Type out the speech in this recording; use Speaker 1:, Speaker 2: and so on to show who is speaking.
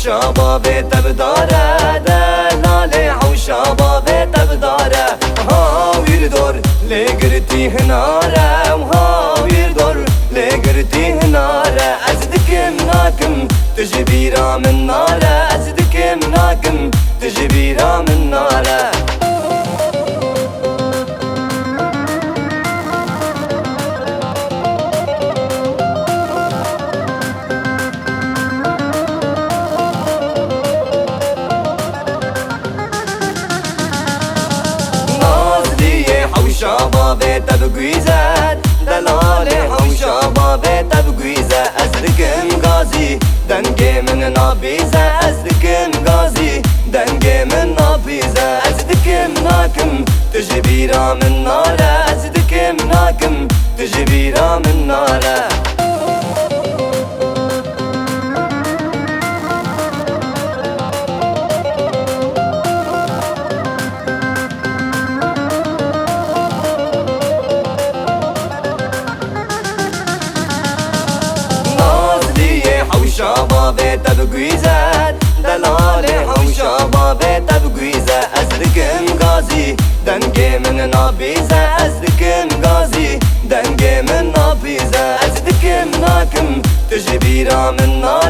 Speaker 1: حوشا بابي تبداره دلالي حوشا بابي تبداره ها ويردور لقرتي هناره وها ويردور لقرتي هناره أزدكم ناكم تجبيرا من ناره أزدكم ناكم تجبيرا من ناره حوشا بابي تبقويزة دلالي حوشا بابي تبقويزة أزدكم غازي دنقي من نابيزة أزدكم غازي دنقي من نابيزة أزدكم ناكم تجبيرا من نارة أزدكم ناكم تجبيرا من نارة حوشا بابي تبقويزة دلالي حوشا بابي تبقويزة أزدكم غازي دنقي من نابيزة أزدكم غازي دنقي من نابيزة أزدكم ناكم تجبيرا من نار